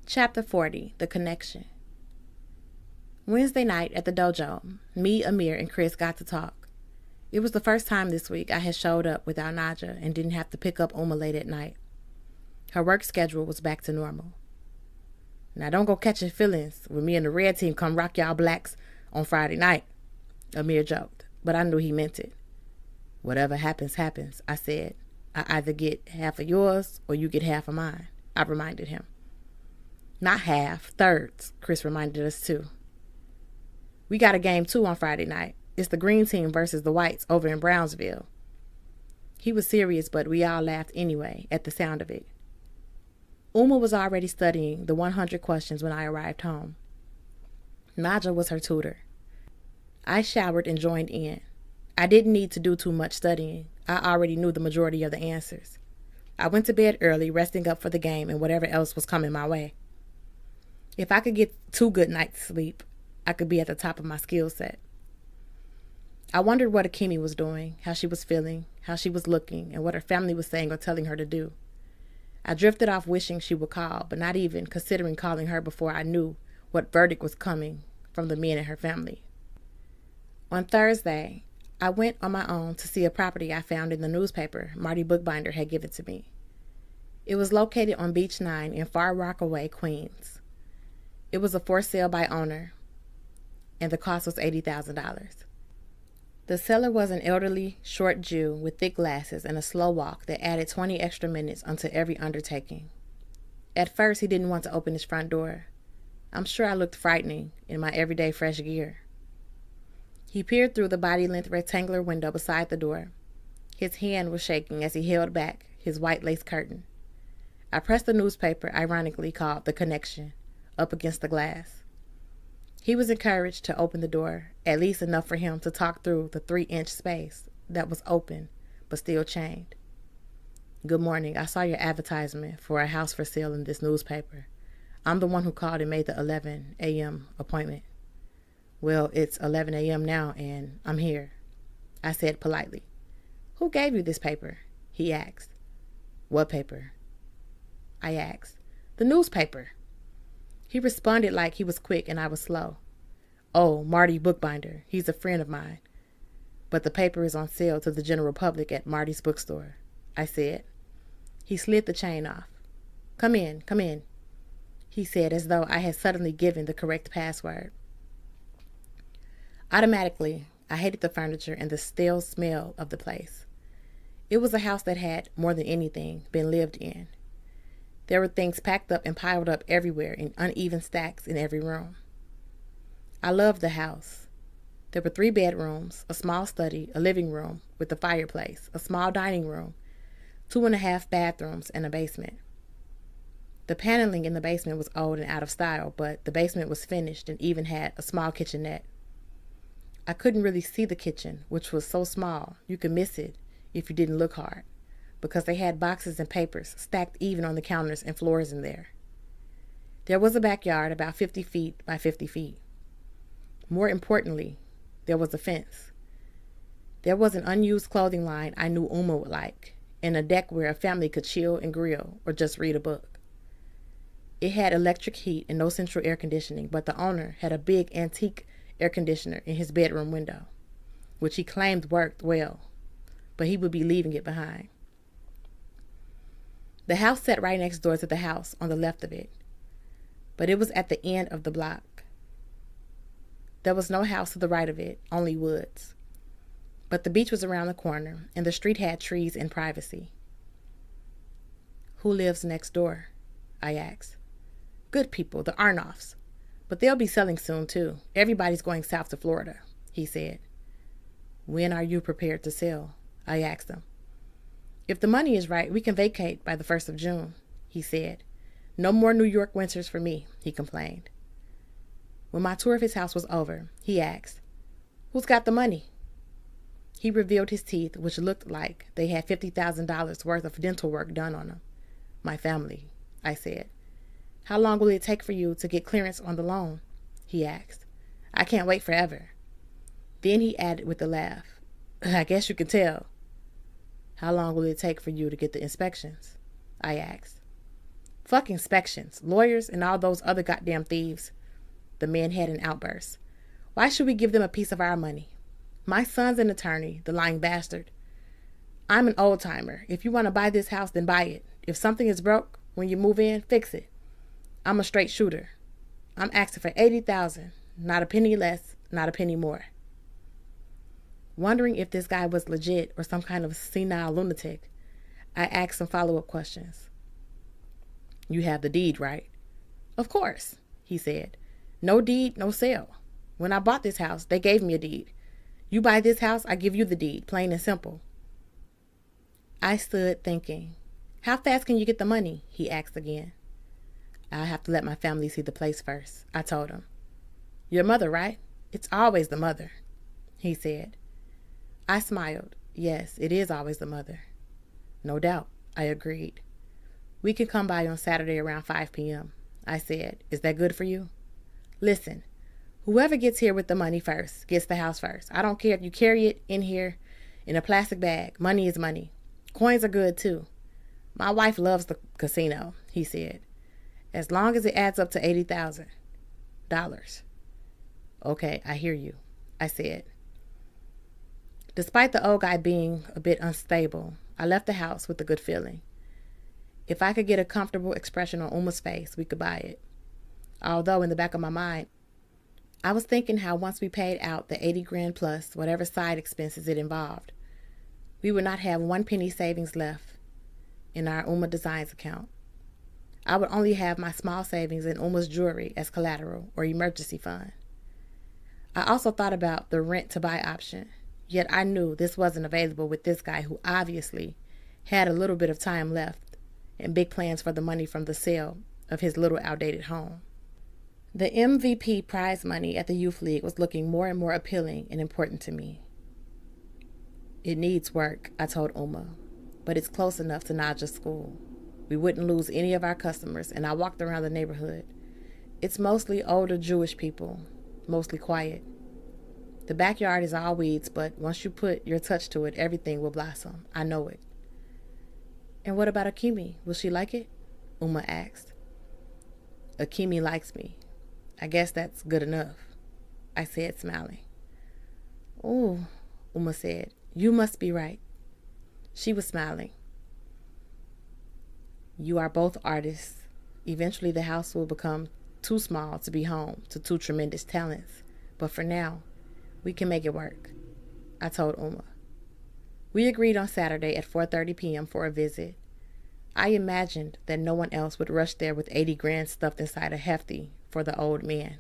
Chapter 40, The Connection. Wednesday night at the dojo, me, Amir, and Chris got to talk. It was the first time this week I had showed up without Naja and didn't have to pick up Uma late at night. Her work schedule was back to normal. Now don't go catching feelings when me and the red team come rock y'all blacks on Friday night, Amir joked, but I knew he meant it. Whatever happens, happens, I said. I either get half of yours or you get half of mine, I reminded him. Not half, thirds, Chris reminded us too. We got a game too on Friday night. It's the green team versus the whites over in Brownsville. He was serious, but we all laughed anyway at the sound of it. Uma was already studying the 100 questions when I arrived home. Naja was her tutor. I showered and joined in. I didn't need to do too much studying. I already knew the majority of the answers. I went to bed early, resting up for the game and whatever else was coming my way. If I could get 2 good nights sleep, I could be at the top of my skill set. I wondered what Akemi was doing, how she was feeling, how she was looking, and what her family was saying or telling her to do. I drifted off wishing she would call, but not even considering calling her before I knew what verdict was coming from the men in her family. On Thursday, I went on my own to see a property I found in the newspaper Marty Bookbinder had given to me. It was located on Beach 9 in Far Rockaway, Queens. It was a for sale by owner, and the cost was $80,000. The seller was an elderly, short Jew with thick glasses and a slow walk that added 20 extra minutes onto every undertaking. At first, he didn't want to open his front door. I'm sure I looked frightening in my everyday fresh gear. He peered through the body-length rectangular window beside the door. His hand was shaking as he held back his white lace curtain. I pressed the newspaper, ironically called The Connection, up against the glass. He was encouraged to open the door, at least enough for him to talk through the 3-inch space that was open but still chained. Good morning. I saw your advertisement for a house for sale in this newspaper. I'm the one who called and made the 11 a.m. appointment. Well, it's 11 a.m. now and I'm here, I said politely. Who gave you this paper? He asked. What paper? I asked. The newspaper. He responded like he was quick and I was slow. Oh, Marty Bookbinder. He's a friend of mine. But the paper is on sale to the general public at Marty's bookstore, I said. He slid the chain off. Come in, he said as though I had suddenly given the correct password. Automatically, I hated the furniture and the stale smell of the place. It was a house that had, more than anything, been lived in. There were things packed up and piled up everywhere in uneven stacks in every room. I loved the house. There were 3 bedrooms, a small study, a living room with a fireplace, a small dining room, 2.5 bathrooms, and a basement. The paneling in the basement was old and out of style, but the basement was finished and even had a small kitchenette. I couldn't really see the kitchen, which was so small you could miss it if you didn't look hard, because they had boxes and papers stacked even on the counters and floors in there. There was a backyard about 50 feet by 50 feet. More importantly, there was a fence. There was an unused clothing line I knew Uma would like, and a deck where a family could chill and grill or just read a book. It had electric heat and no central air conditioning, but the owner had a big antique air conditioner in his bedroom window, which he claimed worked well, but he would be leaving it behind. The house sat right next door to the house on the left of it, but it was at the end of the block. There was no house to the right of it, only woods. But the beach was around the corner, and the street had trees and privacy. Who lives next door? I asked. Good people, the Arnoffs. But they'll be selling soon, too. Everybody's going south to Florida, he said. When are you prepared to sell? I asked him. If the money is right, we can vacate by the 1st of June, he said. No more New York winters for me, he complained. When my tour of his house was over, he asked, Who's got the money? He revealed his teeth, which looked like they had $50,000 worth of dental work done on them. My family, I said. How long will it take for you to get clearance on the loan? He asked. I can't wait forever. Then he added with a laugh, I guess you can tell. How long will it take for you to get the inspections? I asked. Fuck inspections, lawyers, and all those other goddamn thieves. The man had an outburst. Why should we give them a piece of our money? My son's an attorney, the lying bastard. I'm an old-timer. If you want to buy this house, then buy it. If something is broke, when you move in, fix it. I'm a straight shooter. I'm asking for $80,000. Not a penny less, not a penny more. Wondering if this guy was legit or some kind of senile lunatic, I asked some follow-up questions. You have the deed, right? Of course, he said. No deed, no sale. When I bought this house, they gave me a deed. You buy this house, I give you the deed, plain and simple. I stood thinking. How fast can you get the money? He asked again. I'll have to let my family see the place first, I told him. Your mother, right? It's always the mother, he said. I smiled. Yes, it is always the mother. No doubt, I agreed. We can come by on Saturday around 5 p.m., I said. Is that good for you? Listen, whoever gets here with the money first gets the house first. I don't care if you carry it in here in a plastic bag. Money is money. Coins are good, too. My wife loves the casino, he said, as long as it adds up to $80,000. Okay, I hear you, I said. Despite the old guy being a bit unstable, I left the house with a good feeling. If I could get a comfortable expression on Uma's face, we could buy it. Although in the back of my mind, I was thinking how once we paid out the $80,000 plus whatever side expenses it involved, we would not have 1 penny savings left in our Uma Designs account. I would only have my small savings in Uma's jewelry as collateral or emergency fund. I also thought about the rent-to-buy option, yet I knew this wasn't available with this guy who obviously had a little bit of time left and big plans for the money from the sale of his little outdated home. The MVP prize money at the Youth League was looking more and more appealing and important to me. It needs work, I told Uma, but it's close enough to Naja's school. We wouldn't lose any of our customers, and I walked around the neighborhood. It's mostly older Jewish people, mostly quiet. The backyard is all weeds, but once you put your touch to it, everything will blossom. I know it. And what about Akimi? Will she like it? Uma asked. Akimi likes me. I guess that's good enough, I said, smiling. Oh, Uma said, you must be right. She was smiling. You are both artists. Eventually the house will become too small to be home to 2 tremendous talents. But for now, we can make it work, I told Uma. We agreed on Saturday at 4:30 p.m. for a visit. I imagined that no one else would rush there with $80,000 stuffed inside a hefty for the old man.